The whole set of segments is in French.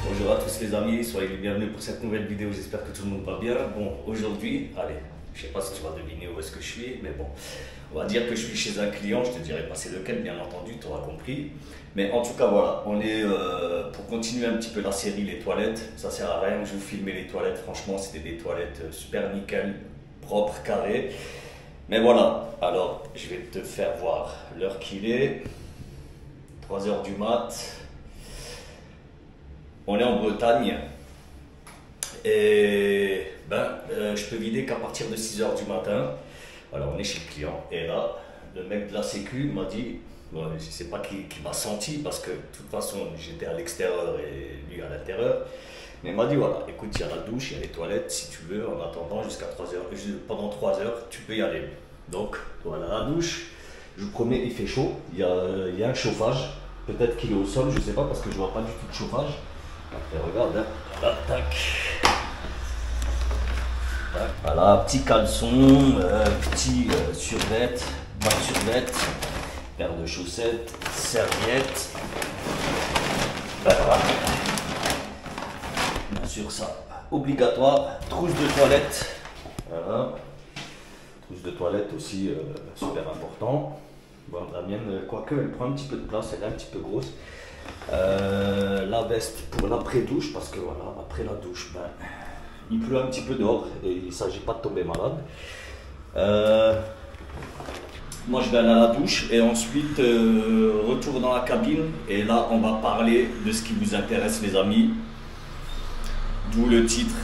Bonjour à tous les amis, soyez les bienvenus pour cette nouvelle vidéo, j'espère que tout le monde va bien. Bon, aujourd'hui, allez, je sais pas si tu vas deviner où est-ce que je suis, mais bon, on va dire que je suis chez un client, je te dirai pas c'est lequel, bien entendu, tu auras compris. Mais en tout cas, voilà, on est pour continuer un petit peu la série Les Toilettes. Ça sert à rien que je vous filme les toilettes, franchement, c'était des toilettes super nickel, propres, carrées. Mais voilà, alors je vais te faire voir l'heure qu'il est, 3h du mat. On est en Bretagne et je peux vider qu'à partir de 6h du matin. Alors on est chez le client et là, le mec de la sécu m'a dit, bon, je ne sais pas qui m'a senti parce que de toute façon j'étais à l'extérieur et lui à l'intérieur. Mais il m'a dit voilà, écoute, il y a la douche, il y a les toilettes, si tu veux, en attendant jusqu'à 3h, pendant 3 heures, tu peux y aller. Donc voilà la douche, je vous promets, il fait chaud, il y a un chauffage, peut-être qu'il est au sol, je ne sais pas parce que je ne vois pas du tout de chauffage. Et regarde, hein. Voilà, tac. Voilà, petit caleçon, petit survêt, bas de survêt, paire de chaussettes, serviette. Voilà. Bien sûr, ça, obligatoire. Trousse de toilette. Voilà. Trousse de toilette aussi, super important. Bon, la mienne, quoique, elle prend un petit peu de place, elle est un petit peu grosse. La veste pour l'après-douche, parce que voilà, après la douche, il pleut un petit peu dehors et il ne s'agit pas de tomber malade. Moi je vais aller à la douche et ensuite retour dans la cabine et là on va parler de ce qui vous intéresse les amis, d'où le titre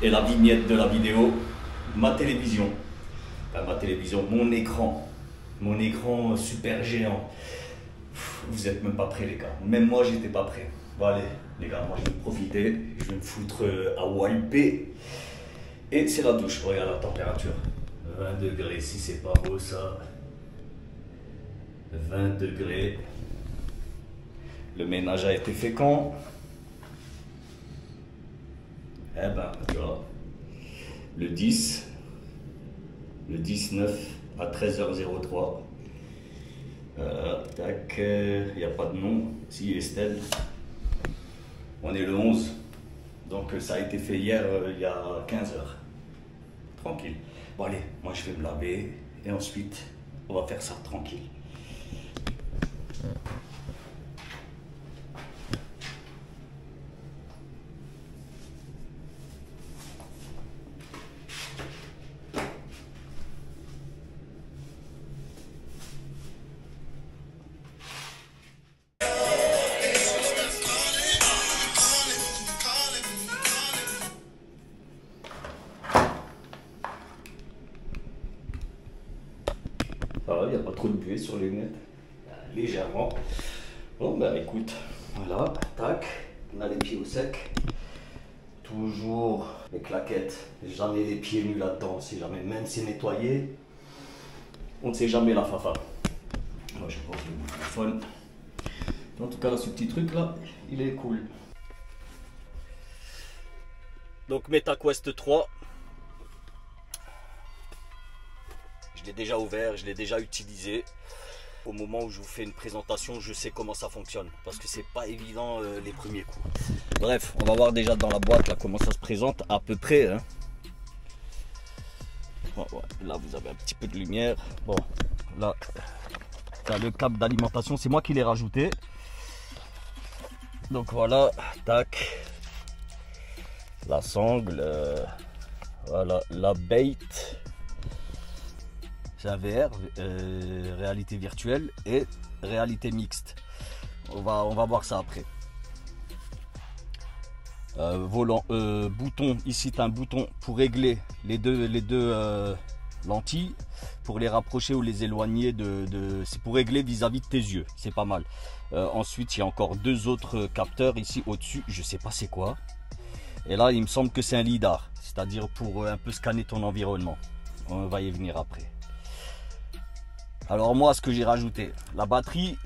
et la vignette de la vidéo, ma télévision, mon écran super géant. Vous êtes même pas prêts les gars, même moi j'étais pas prêt. Bon allez les gars, moi je vais profiter, je vais me foutre à wiper. Et c'est la douche, regarde la température. 20 degrés, si c'est pas beau ça. 20 degrés. Le ménage a été fait quand? Eh ben, tu vois, le 10, le 19 à 13h03. Tac, il n'y a pas de nom, si Estelle. On est le 11, donc ça a été fait hier, il y a 15h. Tranquille. Bon allez, moi je vais me laver et ensuite on va faire ça tranquille. Il n'y a pas trop de buée sur les lunettes, légèrement. Bon ben écoute, voilà, tac, on a les pieds au sec. Toujours les claquettes, jamais les pieds nus là-dedans, si jamais, même si c'est nettoyé, on ne sait jamais la fafa. Moi je pose le téléphone. En tout cas là, ce petit truc là, il est cool. Donc MetaQuest 3. Je l'ai déjà ouvert, je l'ai déjà utilisé. Au moment où je vous fais une présentation, je sais comment ça fonctionne. Parce que c'est pas évident les premiers coups. Bref, on va voir déjà dans la boîte là, comment ça se présente à peu près. Hein. Bon, ouais, là, vous avez un petit peu de lumière. Bon, là, tu as le câble d'alimentation. C'est moi qui l'ai rajouté. Donc voilà, tac. La sangle. Voilà, la bait. C'est un VR, réalité virtuelle et réalité mixte. On va voir ça après. Volant, bouton, ici tu as un bouton pour régler les deux lentilles, pour les rapprocher ou les éloigner, c'est pour régler vis-à-vis de tes yeux, c'est pas mal. Ensuite il y a encore deux autres capteurs ici au-dessus, je sais pas c'est quoi. Et là il me semble que c'est un lidar, c'est-à-dire pour un peu scanner ton environnement. On va y venir après. Alors moi ce que j'ai rajouté, la batterie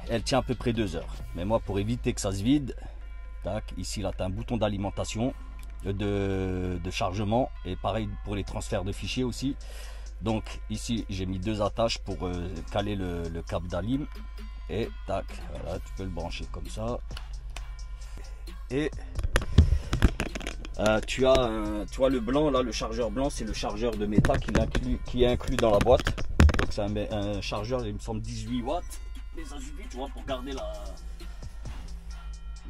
elle tient à peu près 2 heures. Mais moi pour éviter que ça se vide, tac, ici là tu as un bouton d'alimentation, de chargement et pareil pour les transferts de fichiers aussi. Donc ici j'ai mis 2 attaches pour caler le câble d'alim et tac, voilà, tu peux le brancher comme ça. Et Tu vois le blanc là, le chargeur blanc, c'est le chargeur de Meta qui est inclus dans la boîte. Donc c'est un chargeur, il me semble 18 watts. Mais ça suffit, tu vois, pour garder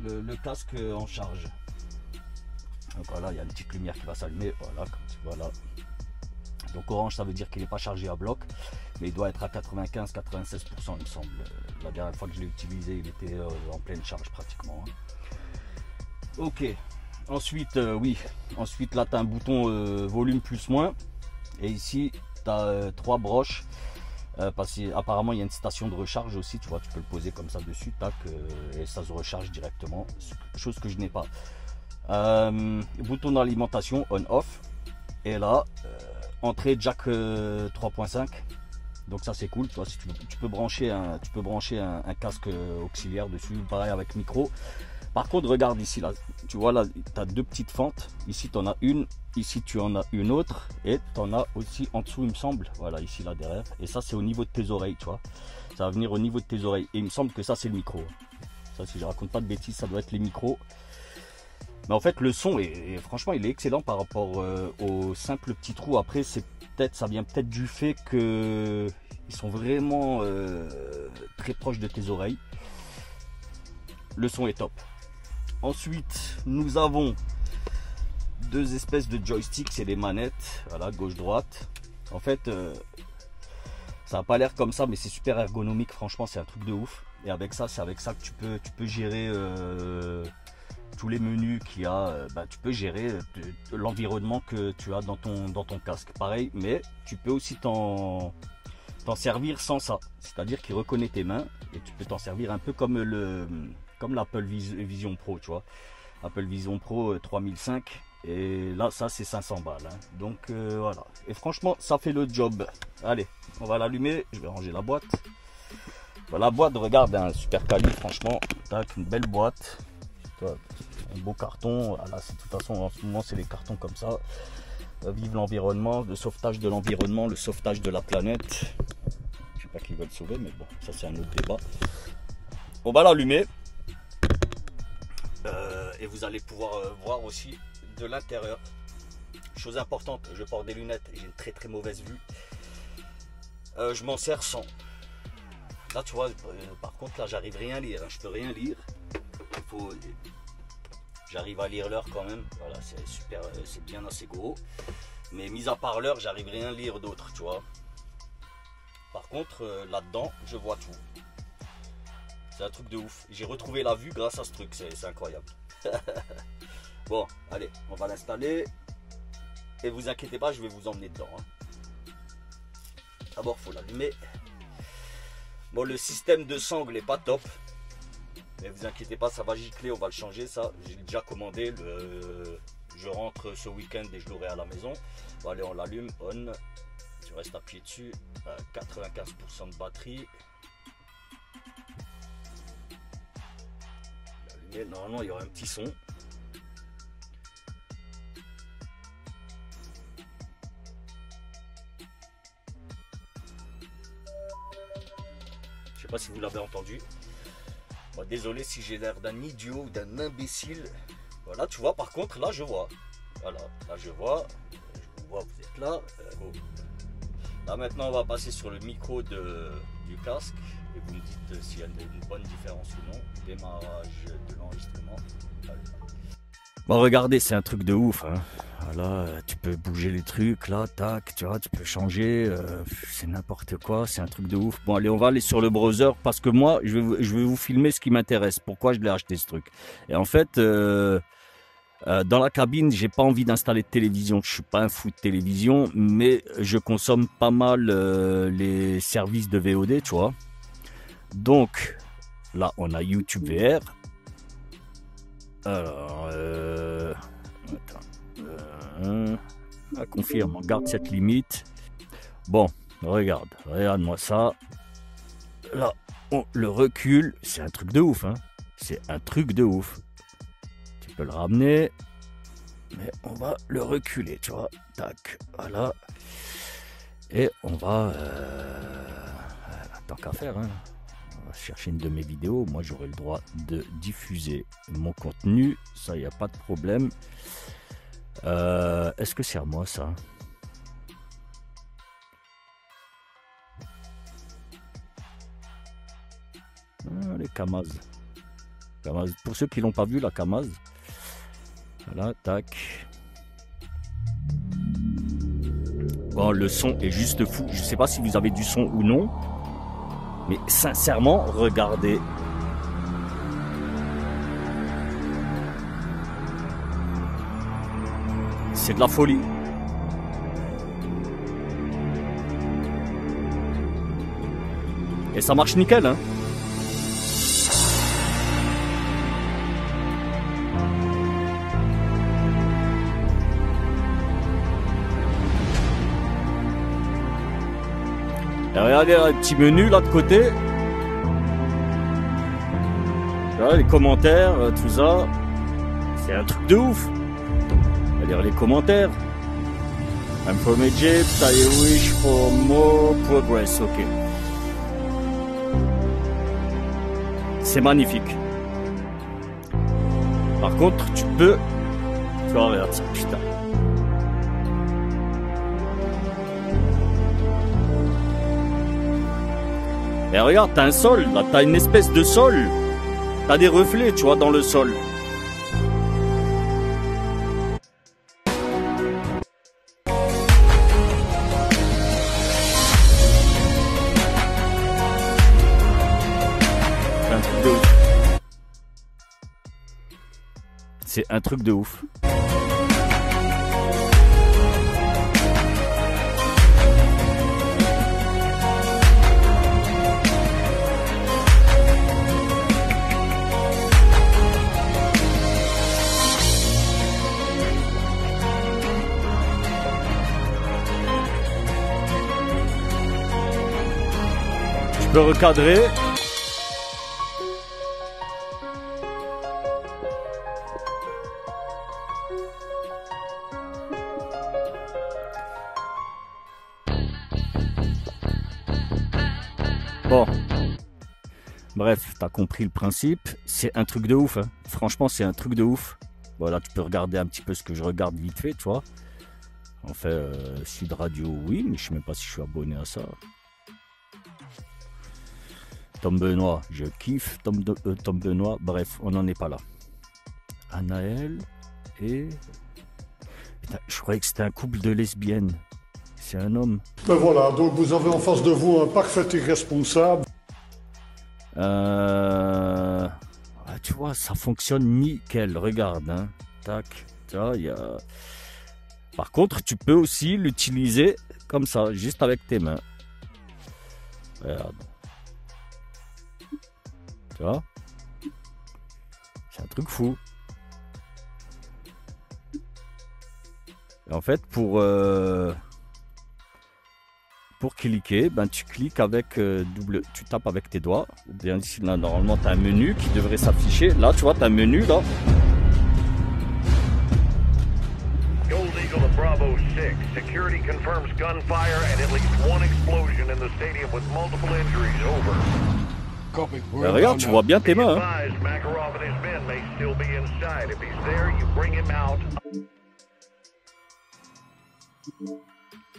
le casque en charge. Donc voilà, il y a une petite lumière qui va s'allumer. Voilà, comme tu vois là. Donc orange, ça veut dire qu'il n'est pas chargé à bloc, mais il doit être à 95-96%, il me semble. La dernière fois que je l'ai utilisé, il était en pleine charge pratiquement. Hein. Ok. Ensuite, oui. Ensuite, là, tu as un bouton volume plus moins. Et ici, tu as 3 broches. Parce qu'apparemment, il y a une station de recharge aussi. Tu vois, tu peux le poser comme ça dessus. Tac, et ça se recharge directement. Chose que je n'ai pas. Bouton d'alimentation on-off. Et là, entrée jack 3.5. Donc ça c'est cool. Tu vois, si tu peux brancher un casque auxiliaire dessus. Pareil avec micro. Par contre, regarde ici, là, tu vois, là, tu as 2 petites fentes. Ici, tu en as une. Ici, tu en as une autre. Et tu en as aussi en dessous, il me semble. Voilà, ici, là, derrière. Et ça, c'est au niveau de tes oreilles, tu vois. Ça va venir au niveau de tes oreilles. Et il me semble que ça, c'est le micro. Ça, si je raconte pas de bêtises, ça doit être les micros. Mais en fait, le son, franchement, il est excellent par rapport au simple petit trou. Après, ça vient peut-être du fait que ils sont vraiment très proches de tes oreilles. Le son est top. Ensuite, nous avons 2 espèces de joysticks, c'est des manettes, voilà, gauche-droite. En fait, ça n'a pas l'air comme ça, mais c'est super ergonomique, franchement, c'est un truc de ouf. Et avec ça, c'est avec ça que tu peux gérer tous les menus qu'il y a. Tu peux gérer l'environnement que tu as dans ton casque. Pareil, mais tu peux aussi t'en servir sans ça. C'est-à-dire qu'il reconnaît tes mains et tu peux t'en servir un peu comme l'Apple Vision Pro, tu vois. Apple Vision Pro 3005 et là ça c'est 500 balles hein. Donc voilà, et franchement ça fait le job. Allez, on va l'allumer, je vais ranger la boîte. Voilà, la boîte, regarde, un super quali, franchement. Tac, une belle boîte, un beau carton. Voilà, de toute façon en ce moment c'est les cartons comme ça. Vive l'environnement, le sauvetage de l'environnement, le sauvetage de la planète. Je sais pas qui va le sauver, mais bon, ça c'est un autre débat. On va l'allumer. Et vous allez pouvoir voir aussi de l'intérieur. Chose importante, je porte des lunettes et j'ai une très très mauvaise vue. Je m'en sers sans. Là tu vois, par contre là j'arrive rien à lire, hein, je peux rien lire. J'arrive à lire l'heure quand même, voilà, c'est super, c'est bien assez gros. Mais mis à part l'heure, j'arrive rien à lire d'autre, tu vois. Par contre là-dedans, je vois tout. C'est un truc de ouf. J'ai retrouvé la vue grâce à ce truc, c'est incroyable. Bon, allez, on va l'installer. Et vous inquiétez pas, je vais vous emmener dedans. Hein. D'abord, il faut l'allumer. Bon, le système de sangle n'est pas top. Mais vous inquiétez pas, ça va gicler, on va le changer. Ça, j'ai déjà commandé. Je rentre ce week-end et je l'aurai à la maison. Bon, allez, on l'allume. On. Tu restes appuyé dessus. 95% de batterie. Normalement il y aura un petit son. Je sais pas si vous l'avez entendu. Bon, désolé si j'ai l'air d'un idiot ou d'un imbécile. Voilà, tu vois, par contre là je vois. Voilà, là je vois. Je vous vois, vous êtes là. Bon. Là maintenant on va passer sur le micro du casque. Et vous me dites s'il y a une bonne différence ou non. Démarrage de l'enregistrement. Bon, regardez, c'est un truc de ouf. Hein. Voilà, tu peux bouger les trucs, là, tac, tu vois, tu peux changer. C'est n'importe quoi, c'est un truc de ouf. Bon, allez, on va aller sur le browser parce que moi, je vais vous filmer ce qui m'intéresse. Pourquoi je l'ai acheté ce truc. Et en fait, dans la cabine, j'ai pas envie d'installer de télévision. Je suis pas un fou de télévision, mais je consomme pas mal les services de VOD, tu vois. Donc, là, on a YouTube VR. Alors, attends, confirme, on garde cette limite. Bon, regarde-moi ça. Là, on le recule, c'est un truc de ouf, hein. C'est un truc de ouf. Tu peux le ramener, mais on va le reculer, tu vois. Tac, voilà. Et on va, tant qu'à faire, hein. Chercher une de mes vidéos, moi j'aurai le droit de diffuser mon contenu, ça il n'y a pas de problème. Est-ce que c'est à moi ça? Les Kamaz. Pour ceux qui l'ont pas vu, la Kamaz. Voilà, tac. Bon, le son est juste fou. Je sais pas si vous avez du son ou non. Mais sincèrement, regardez. C'est de la folie. Et ça marche nickel, hein. Et regardez un petit menu là de côté. Là, les commentaires, tout ça. C'est un truc de ouf. On va lire les commentaires. I'm from Egypt, I wish for more progress. Ok. C'est magnifique. Par contre, tu peux... Tu vois, regarde ça, putain. Et regarde, t'as un sol, là, t'as une espèce de sol. T'as des reflets, tu vois, dans le sol. C'est un truc de ouf. Je peux recadrer. Bon, bref, t'as compris le principe. C'est un truc de ouf, hein. Franchement, c'est un truc de ouf. Voilà, tu peux regarder un petit peu ce que je regarde vite fait, tu vois. En fait, Sud Radio, oui, mais je sais même pas si je suis abonné à ça. Tom Benoît, je kiffe Tom Benoît. Bref, on n'en est pas là. Anaël et... Putain, je croyais que c'était un couple de lesbiennes. C'est un homme. Ben voilà, donc vous avez en face de vous un parfait irresponsable. Ah, tu vois, ça fonctionne nickel. Regarde, hein. Tac. Tu vois, il y a... Par contre, tu peux aussi l'utiliser comme ça, juste avec tes mains. Regarde. Tu vois? C'est un truc fou. Et en fait, pour cliquer, ben, tu cliques avec tu tapes avec tes doigts. Ou bien ici, là, normalement, tu as un menu qui devrait s'afficher. Là, tu vois, tu as un menu, là. Gold Eagle to Bravo 6. Security confirms gunfire and at least one explosion in the stadium with multiple injuries. Over. Ben, regarde, tu vois bien tes mains. Hein. Makarov and his men may still be inside. If he's there, you bring him out.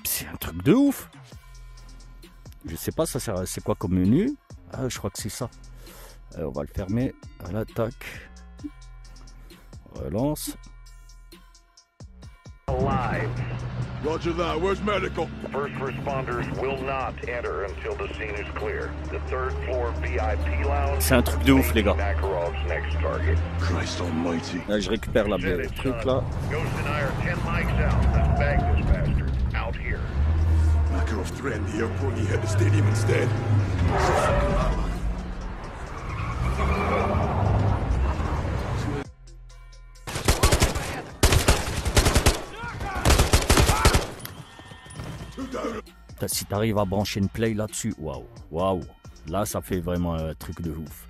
C'est un truc de ouf. Je sais pas, ça sert, c'est quoi comme menu? Ah, je crois que c'est ça. On va le fermer. Voilà, tac. On relance. Alive. Roger that. Where's medical? First responders will not enter until the scene is clear. The third floor VIP lounge. C'est un truc de ouf, les gars. Makarov's next target. Christ almighty. Là, je récupère le truc là. Ghost and I are 10 mics out. Let's bag this bastard. Out here. Makarov threatened the airport and he hit the stadium instead. Si tu arrives à brancher une play là-dessus, waouh, waouh, là ça fait vraiment un truc de ouf.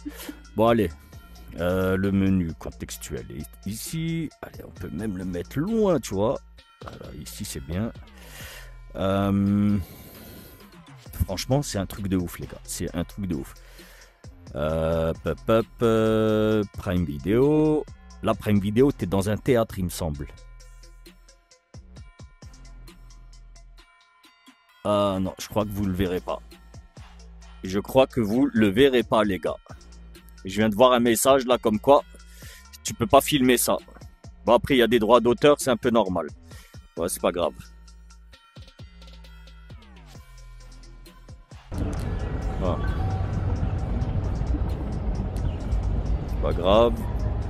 Bon allez, le menu contextuel est ici. Allez, on peut même le mettre loin, tu vois. Voilà, ici c'est bien. Franchement, c'est un truc de ouf, les gars. C'est un truc de ouf. Prime Video. Là, Prime Video, t'es dans un théâtre, il me semble. Ah non, je crois que vous le verrez pas. Je crois que vous le verrez pas, les gars. Je viens de voir un message là comme quoi tu peux pas filmer ça. Bon, après, il y a des droits d'auteur, c'est un peu normal. Ouais, c'est pas grave. Voilà. C'est pas grave.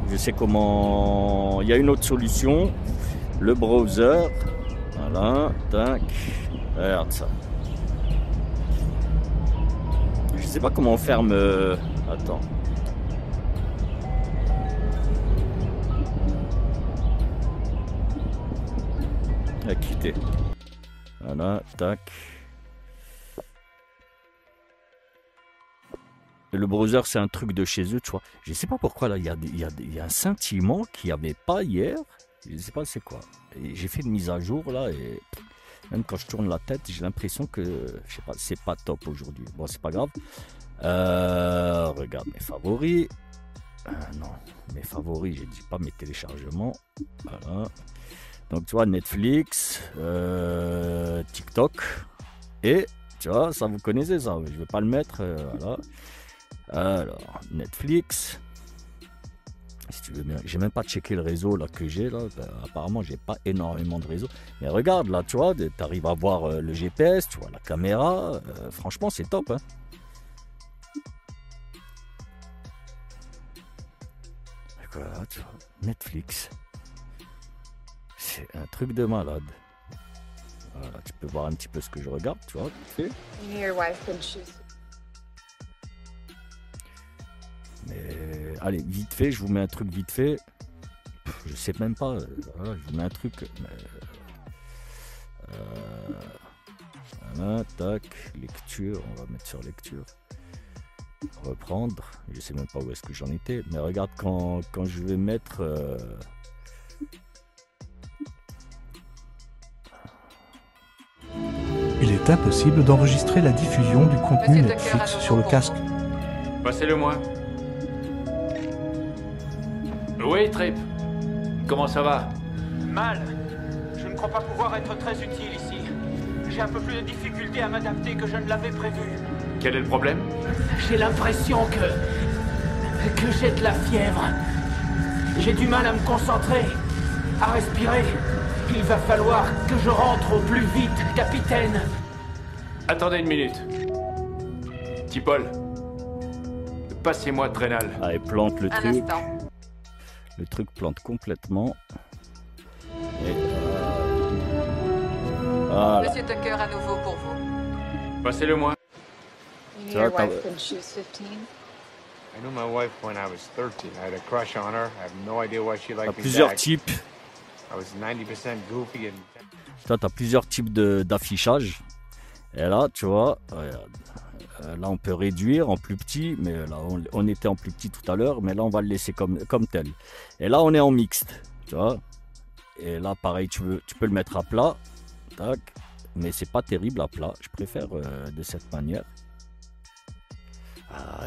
Je sais comment... Il y a une autre solution. Le browser. Voilà. Tac. Regarde ça. Je sais pas comment on ferme... Attends. À quitter. Voilà, tac. Et le browser, c'est un truc de chez eux, tu vois. Je sais pas pourquoi, là, il y a un sentiment qu'il n'y avait pas hier. Je sais pas c'est quoi. J'ai fait une mise à jour, là, et même quand je tourne la tête, j'ai l'impression que, je sais pas, c'est pas top aujourd'hui. Bon, c'est pas grave. Regarde mes favoris. Non, mes favoris, j'ai dit pas mes téléchargements. Voilà. Donc, tu vois, Netflix, TikTok, et, tu vois, ça vous connaissez ça, je vais pas le mettre, voilà. Alors, Netflix, si tu veux bien, j'ai même pas checké le réseau là que j'ai, là, apparemment, j'ai pas énormément de réseau, mais regarde, là, tu vois, tu arrives à voir le GPS, tu vois, la caméra, franchement, c'est top, hein. Voilà, tu vois, Netflix. C'est un truc de malade. Voilà, tu peux voir un petit peu ce que je regarde, tu vois. Mais allez, vite fait, je vous mets un truc vite fait. Je sais même pas. Voilà, je vous mets un truc. Voilà, tac, lecture. On va mettre sur lecture. Reprendre. Je sais même pas où est-ce que j'en étais. Mais regarde quand je vais mettre. Il est impossible d'enregistrer la diffusion du contenu Netflix sur le casque. Passez-le-moi. Oui, Trip. Comment ça va? Mal. Je ne crois pas pouvoir être très utile ici. J'ai un peu plus de difficulté à m'adapter que je ne l'avais prévu. Quel est le problème? J'ai l'impression que j'ai de la fièvre. J'ai du mal à me concentrer, à respirer. Il va falloir que je rentre au plus vite, capitaine. Attendez une minute. Petit Paul, passez-moi Drénal. Allez, plante le truc. Le truc plante complètement. Et voilà. Monsieur Tucker, à nouveau pour vous. Passez-le-moi. You know your wife when she was 15? I knew my wife when I was 13. I had a crush on her. I have no idea why she liked me plusieurs back. types. I was 90% goofy and... Toi, tu as plusieurs types d'affichage. Et là, tu vois, regarde. Là, on peut réduire en plus petit, mais là, on était en plus petit tout à l'heure, mais là, on va le laisser comme tel. Et là, on est en mixte, tu vois. Et là, pareil, tu peux le mettre à plat, tac, mais c'est pas terrible à plat. Je préfère de cette manière.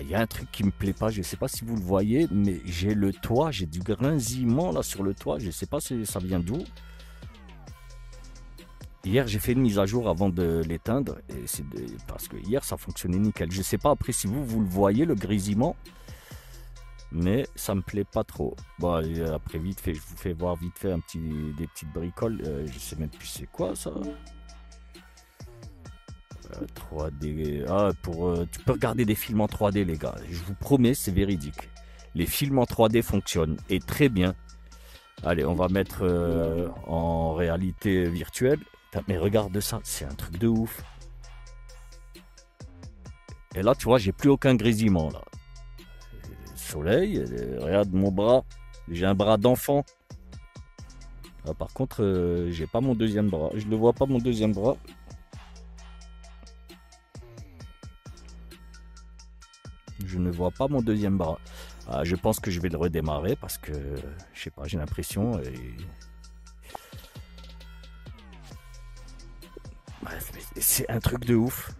Il y a un truc qui me plaît pas, je sais pas si vous le voyez, mais j'ai le toit, j'ai du grinzillement là sur le toit, je sais pas si ça vient d'où. Hier, j'ai fait une mise à jour avant de l'éteindre, et parce que hier, ça fonctionnait nickel. Je sais pas après si vous le voyez, le grésillement, mais ça me plaît pas trop. Bon, après, vite fait, je vous fais voir vite fait des petites bricoles. Je sais même plus c'est quoi ça. 3D. Ah, tu peux regarder des films en 3D, les gars. Je vous promets, c'est véridique. Les films en 3D fonctionnent, et très bien. Allez, on va mettre en réalité virtuelle. Mais regarde ça, c'est un truc de ouf. Et là, tu vois, j'ai plus aucun grésillement là. Soleil, regarde mon bras. J'ai un bras d'enfant. Ah, par contre, j'ai pas mon deuxième bras. Je ne vois pas mon deuxième bras. Je ne vois pas mon deuxième bras. Ah, je pense que je vais le redémarrer parce que, je sais pas, j'ai l'impression... Bref, c'est un truc de ouf.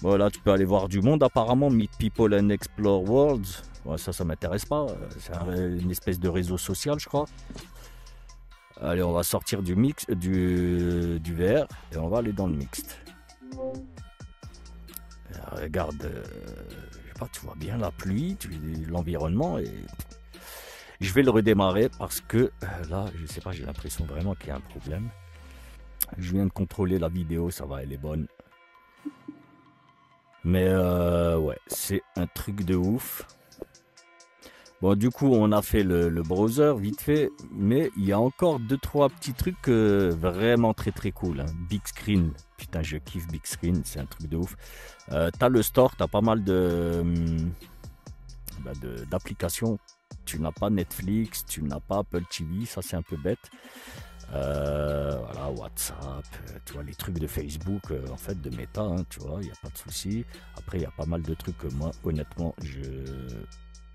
Voilà, tu peux aller voir du monde apparemment. Meet people and explore worlds. Ouais, ça m'intéresse pas. C'est une espèce de réseau social, je crois. Allez, on va sortir du VR et on va aller dans le mixte. Regarde, je sais pas, tu vois bien la pluie, l'environnement, et je vais le redémarrer parce que là, je sais pas, j'ai l'impression vraiment qu'il y a un problème. Je viens de contrôler la vidéo, ça va, elle est bonne. Mais ouais, c'est un truc de ouf. Bon, du coup, on a fait le browser vite fait, mais il y a encore 2-3 petits trucs vraiment très très cool. Hein. Big Screen, putain, je kiffe Big Screen, c'est un truc de ouf. T'as le store, t'as pas mal d'applications. Tu n'as pas Netflix, tu n'as pas Apple TV, ça c'est un peu bête. Voilà, WhatsApp, tu vois, les trucs de Facebook, en fait, de Meta, hein, tu vois, il n'y a pas de souci. Après, il y a pas mal de trucs que moi, honnêtement, je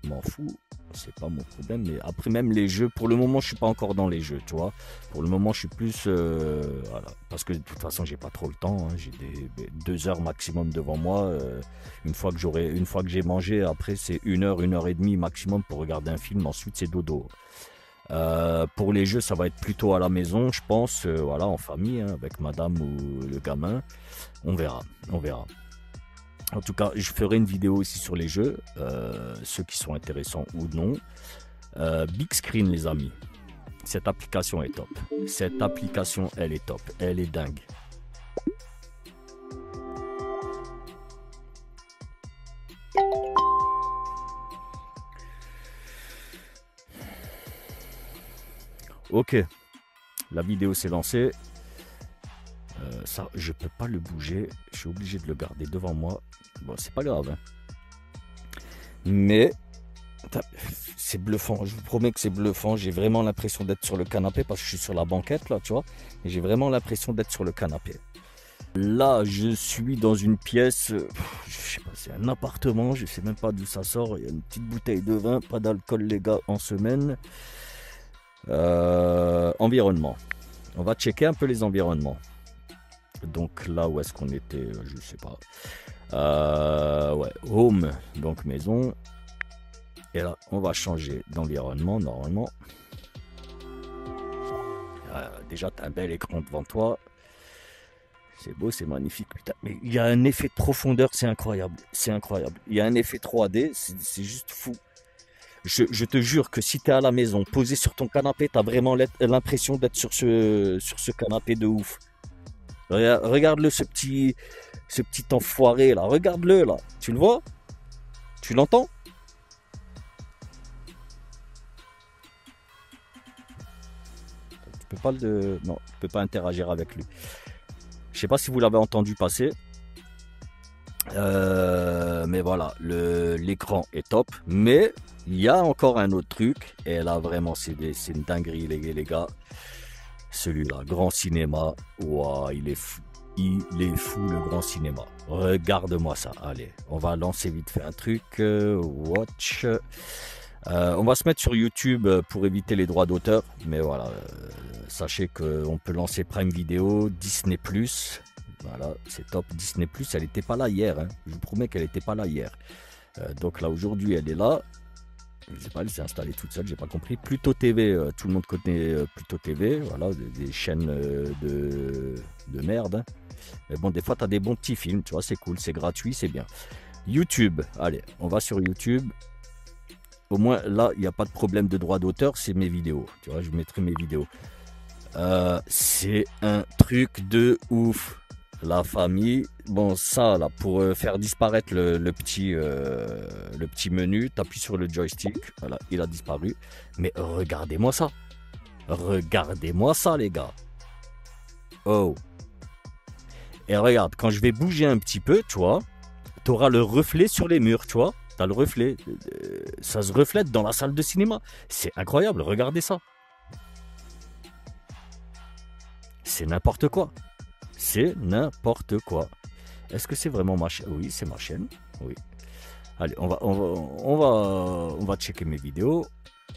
m'en fous, c'est pas mon problème. Mais après, même les jeux, pour le moment, je suis pas encore dans les jeux, tu vois. Pour le moment, je suis plus, voilà, parce que de toute façon, j'ai pas trop le temps, hein, j'ai 2 heures maximum devant moi. Une fois que j'ai mangé, après, c'est 1 heure, 1 heure et demie maximum pour regarder un film. Ensuite, c'est dodo. Pour les jeux, ça va être plutôt à la maison, je pense, voilà, en famille, hein, avec madame ou le gamin. On verra, on verra. En tout cas, je ferai une vidéo aussi sur les jeux, ceux qui sont intéressants ou non. Big Screen, les amis. Cette application est top. Cette application, elle est top. Elle est dingue. Ok, la vidéo s'est lancée. Ça, je peux pas le bouger. Je suis obligé de le garder devant moi. Bon, c'est pas grave. Hein. Mais c'est bluffant. Je vous promets que c'est bluffant. J'ai vraiment l'impression d'être sur le canapé parce que je suis sur la banquette là, tu vois. Et j'ai vraiment l'impression d'être sur le canapé. Là, je suis dans une pièce. Je sais pas, c'est un appartement. Je sais même pas d'où ça sort. Il y a une petite bouteille de vin. Pas d'alcool, les gars, en semaine. Environnement. On va checker un peu les environnements. Donc là où est-ce qu'on était, je sais pas. Ouais, home, donc maison. Et là, on va changer d'environnement normalement. Déjà, tu as un bel écran devant toi. C'est beau, c'est magnifique. Putain, mais il y a un effet de profondeur, c'est incroyable. C'est incroyable. Il y a un effet 3D, c'est juste fou. Je te jure que si tu es à la maison, posé sur ton canapé, tu as vraiment l'impression d'être sur ce canapé de ouf. Regarde-le, ce petit enfoiré là. Regarde-le là. Tu le vois? Tu l'entends? Tu peux pas non, tu peux pas interagir avec lui. Je sais pas si vous l'avez entendu passer. Mais voilà, l'écran est top. Mais il y a encore un autre truc. Et là, vraiment, c'est une dinguerie, les gars. Celui-là, grand cinéma. Wow, il est fou. Il est fou, le grand cinéma. Regarde-moi ça. Allez, on va lancer vite fait un truc. Watch. On va se mettre sur YouTube pour éviter les droits d'auteur. Mais voilà, sachez qu'on peut lancer Prime Video, Disney+. Voilà, c'est top. Disney+, elle n'était pas là hier. Hein. Je vous promets qu'elle n'était pas là hier. Donc là, aujourd'hui, elle est là. Je sais pas, elle s'est installée toute seule, j'ai pas compris. Pluto TV, tout le monde connaît Pluto TV. Voilà, des chaînes de merde. Hein. Mais bon, des fois, tu as des bons petits films. Tu vois, c'est cool, c'est gratuit, c'est bien. YouTube, allez, on va sur YouTube. Au moins, là, il n'y a pas de problème de droit d'auteur. C'est mes vidéos. Tu vois, je mettrai mes vidéos. C'est un truc de ouf. La famille, bon ça là pour faire disparaître le petit menu, t'appuies sur le joystick, voilà, il a disparu. Mais regardez-moi ça les gars. Oh. Et regarde, quand je vais bouger un petit peu, tu vois, t'auras le reflet sur les murs, tu vois, t'as le reflet, ça se reflète dans la salle de cinéma. C'est incroyable, regardez ça. C'est n'importe quoi. C'est n'importe quoi. Est-ce que c'est vraiment ma chaîne? Oui, c'est ma chaîne. Oui. Allez, on va checker mes vidéos.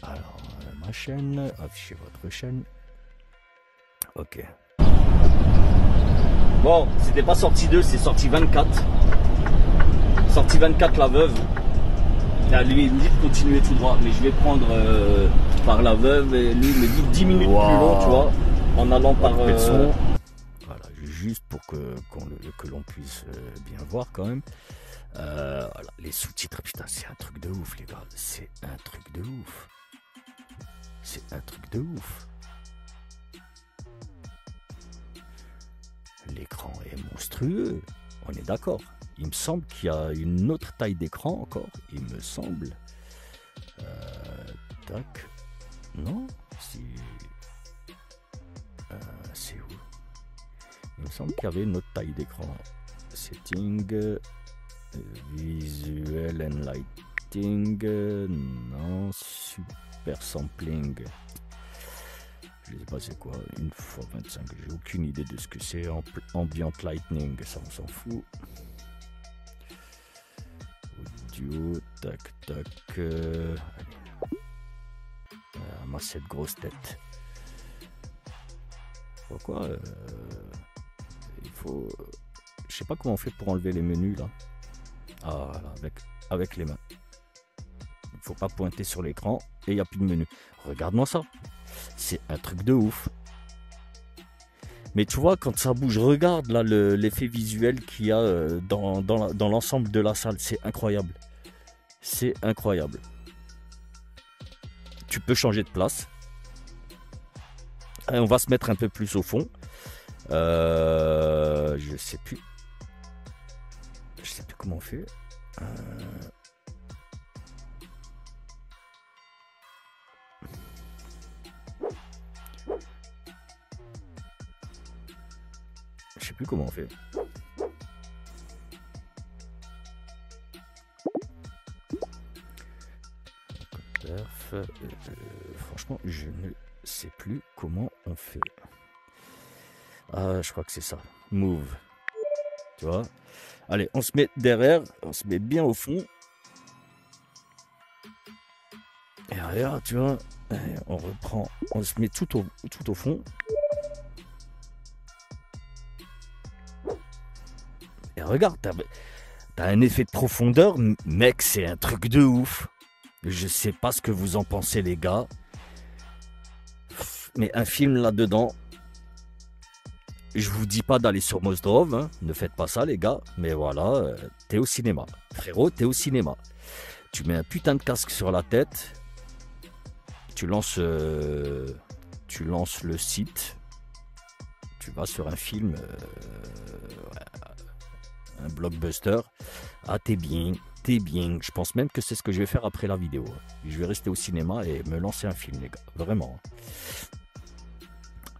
Alors, ma chaîne, affichez votre chaîne. Ok. Bon, c'était pas sortie 2, c'est sortie 24. Sortie 24, la veuve. Là, lui, il me dit de continuer tout droit, mais je vais prendre par la veuve et lui, il me dit 10 minutes plus long, tu vois, en allant par... juste pour que l'on puisse bien voir quand même. Voilà, les sous-titres, putain, c'est un truc de ouf, les gars. C'est un truc de ouf. C'est un truc de ouf. L'écran est monstrueux. On est d'accord. Il me semble qu'il y a une autre taille d'écran encore. Il me semble. Tac. Non, si. C'est où? Il me semble qu'il y avait une autre taille d'écran. Setting. Visual and lighting. Non, super sampling. Je sais pas c'est quoi. 1x25. J'ai aucune idée de ce que c'est. Ambient lightning. Ça on s'en fout. Audio. Tac tac. Ma cette grosse tête. Pourquoi il faut. Je sais pas comment on fait pour enlever les menus là. Ah voilà, avec les mains. Il faut pas pointer sur l'écran et il n'y a plus de menu. Regarde-moi ça. C'est un truc de ouf. Mais tu vois, quand ça bouge, regarde là l'effet visuel qu'il y a dans l'ensemble de la salle. C'est incroyable. C'est incroyable. Tu peux changer de place. Et on va se mettre un peu plus au fond. Je sais plus. Je sais plus comment on fait. Je sais plus comment on fait. Franchement, je ne sais plus comment on fait. Ah, je crois que c'est ça. Move. Tu vois? Allez, on se met derrière, on se met bien au fond. Et regarde, tu vois, on reprend, on se met tout au fond. Et regarde, t'as un effet de profondeur, mec, c'est un truc de ouf. Je sais pas ce que vous en pensez, les gars. Mais un film là-dedans, je vous dis pas d'aller sur Mozdrov, hein, ne faites pas ça, les gars. Mais voilà, t'es au cinéma. Frérot, t'es au cinéma. Tu mets un putain de casque sur la tête. Tu lances le site. Tu vas sur un film, un blockbuster. Ah, t'es bien. T'es bien. Je pense même que c'est ce que je vais faire après la vidéo. Je vais rester au cinéma et me lancer un film, les gars. Vraiment.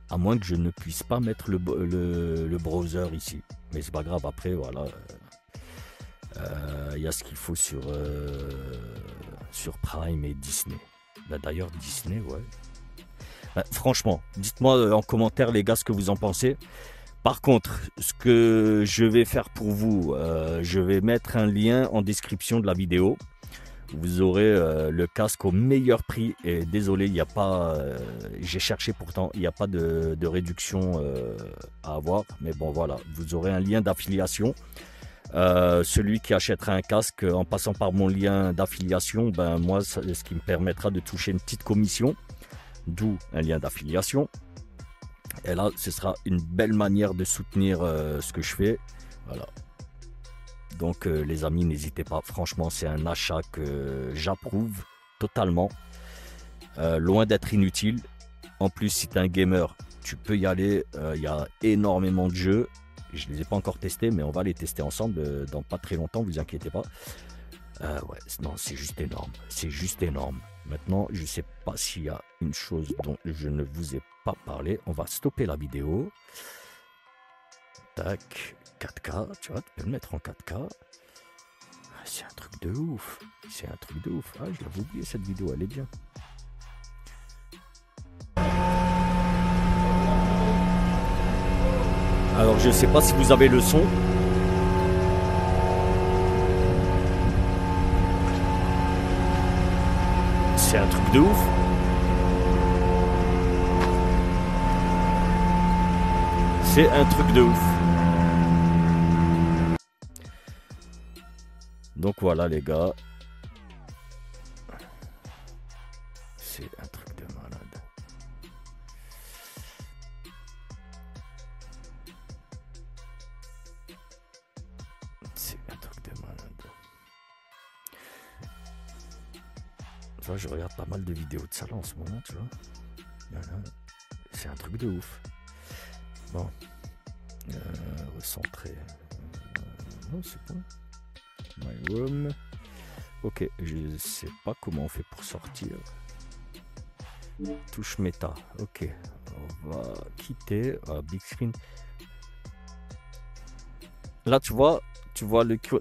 À moins que je ne puisse pas mettre le browser ici. Mais c'est pas grave, après, voilà. Il y a ce qu'il faut sur Prime et Disney. Bah, d'ailleurs, Disney, ouais. Bah, franchement, dites-moi en commentaire, les gars, ce que vous en pensez. Par contre, ce que je vais faire pour vous, je vais mettre un lien en description de la vidéo. Vous aurez le casque au meilleur prix. Et désolé, il n'y a pas... j'ai cherché pourtant, il n'y a pas de réduction à avoir. Mais bon, voilà, vous aurez un lien d'affiliation. Celui qui achètera un casque en passant par mon lien d'affiliation, ben moi, c'est ce qui me permettra de toucher une petite commission. D'où un lien d'affiliation. Et là, ce sera une belle manière de soutenir ce que je fais. Voilà. Donc les amis, n'hésitez pas, franchement c'est un achat que j'approuve totalement, loin d'être inutile. En plus, si tu es un gamer, tu peux y aller, il y a énormément de jeux, je ne les ai pas encore testés, mais on va les tester ensemble dans pas très longtemps, vous inquiétez pas. Ouais, non, c'est juste énorme, c'est juste énorme. Maintenant, je ne sais pas s'il y a une chose dont je ne vous ai pas parlé, on va stopper la vidéo. Tac. 4K, tu vois, tu peux le mettre en 4K. C'est un truc de ouf. C'est un truc de ouf. Ah, je l'avais oublié cette vidéo, elle est bien. Alors, je sais pas si vous avez le son. C'est un truc de ouf. C'est un truc de ouf. Donc voilà les gars, c'est un truc de malade. Tu vois, je regarde pas mal de vidéos de ça là en ce moment, tu vois. C'est un truc de ouf. Bon. Recentrer. Non, c'est bon. My room. Ok, je sais pas comment on fait pour sortir. Touche méta. Ok. On va quitter. Big screen. Là, tu vois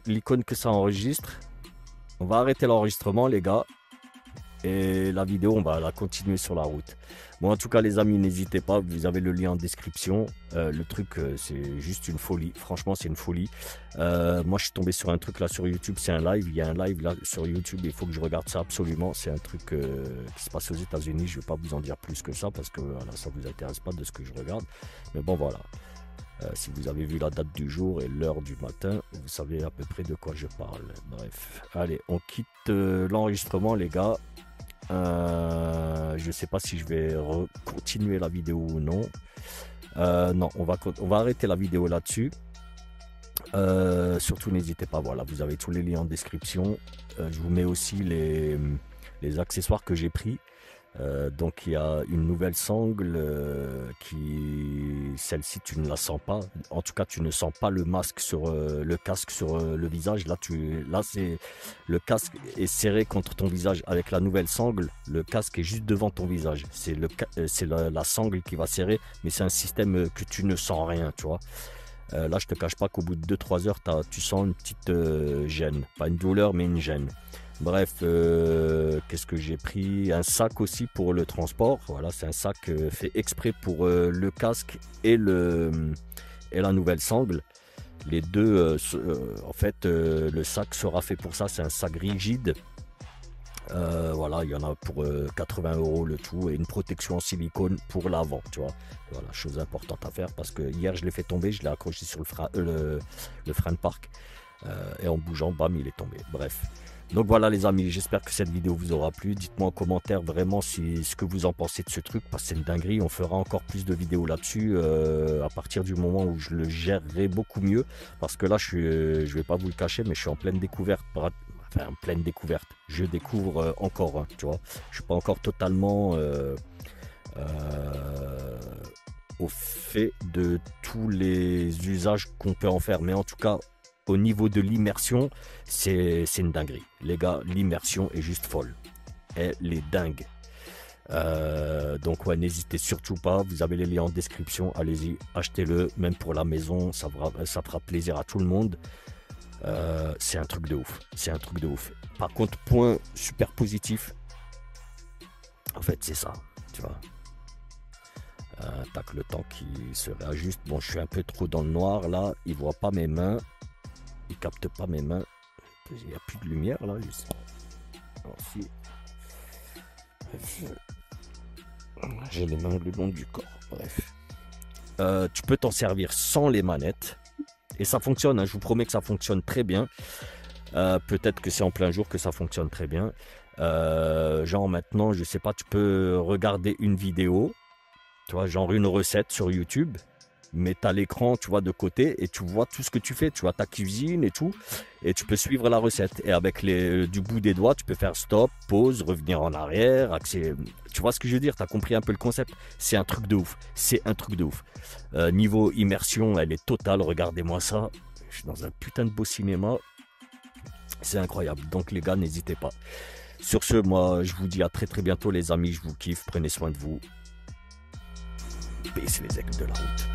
l'icône que ça enregistre. On va arrêter l'enregistrement, les gars. Et la vidéo, on va la continuer sur la route. Bon, en tout cas, les amis, n'hésitez pas. Vous avez le lien en description. Le truc, c'est juste une folie. Franchement, c'est une folie. Moi, je suis tombé sur un truc là sur YouTube. C'est un live. Il y a un live là sur YouTube. Il faut que je regarde ça absolument. C'est un truc qui se passe aux États-Unis. Je ne vais pas vous en dire plus que ça parce que voilà, ça ne vous intéresse pas de ce que je regarde. Mais bon, voilà. Si vous avez vu la date du jour et l'heure du matin, vous savez à peu près de quoi je parle. Bref, allez, on quitte l'enregistrement, les gars. Je sais pas si je vais continuer la vidéo ou non. Non, on va arrêter la vidéo là-dessus. Surtout, n'hésitez pas. Voilà, vous avez tous les liens en description. Je vous mets aussi les accessoires que j'ai pris. Donc il y a une nouvelle sangle celle-ci tu ne la sens pas, en tout cas tu ne sens pas le masque sur le casque sur le visage. Là c'est le casque est serré contre ton visage. Avec la nouvelle sangle, le casque est juste devant ton visage. C'est la sangle qui va serrer, mais c'est un système que tu ne sens rien, tu vois. Là je te cache pas qu'au bout de 2-3 heures tu sens une petite gêne, pas une douleur mais une gêne. Bref, qu'est-ce que j'ai pris? Un sac aussi pour le transport. Voilà, c'est un sac fait exprès pour le casque et la nouvelle sangle. Les deux, en fait, le sac sera fait pour ça. C'est un sac rigide. Voilà, il y en a pour 80 € le tout et une protection en silicone pour l'avant, tu vois. Voilà, chose importante à faire parce que hier je l'ai fait tomber, je l'ai accroché sur le frein de parc et en bougeant, bam, il est tombé. Bref. Donc voilà les amis, j'espère que cette vidéo vous aura plu. Dites-moi en commentaire vraiment ce que vous en pensez de ce truc, parce que c'est une dinguerie. On fera encore plus de vidéos là-dessus à partir du moment où je le gérerai beaucoup mieux. Parce que là, je vais pas vous le cacher, mais je suis en pleine découverte. Enfin, en pleine découverte. Je découvre encore, hein, tu vois. Je suis pas encore totalement au fait de tous les usages qu'on peut en faire. Mais en tout cas, au niveau de l'immersion, c'est une dinguerie. Les gars, l'immersion est juste folle. Elle est dingue. Donc ouais, n'hésitez surtout pas. Vous avez les liens en description. Allez-y, achetez-le. Même pour la maison, ça fera plaisir à tout le monde. C'est un truc de ouf. C'est un truc de ouf. Par contre, point super positif. En fait, c'est ça. Tu vois. Tac, le temps qui se réajuste. Bon, je suis un peu trop dans le noir là. Il voit pas mes mains. Il capte pas mes mains. Il n'y a plus de lumière là. Alors, si j'ai les mains le long du corps. Bref. Tu peux t'en servir sans les manettes. Et ça fonctionne. Hein, je vous promets que ça fonctionne très bien. Peut-être que c'est en plein jour que ça fonctionne très bien. Genre maintenant, je sais pas, tu peux regarder une vidéo. Tu vois, genre une recette sur YouTube. Mais tu as l'écran, tu vois, de côté et tu vois tout ce que tu fais. Tu vois ta cuisine et tout. Et tu peux suivre la recette. Et avec du bout des doigts, tu peux faire stop, pause, revenir en arrière. Tu vois ce que je veux dire? Tu as compris un peu le concept? C'est un truc de ouf. C'est un truc de ouf. Niveau immersion, elle est totale. Regardez-moi ça. Je suis dans un putain de beau cinéma. C'est incroyable. Donc les gars, n'hésitez pas. Sur ce, moi, je vous dis à très bientôt les amis. Je vous kiffe. Prenez soin de vous. Peace les aigles de la route.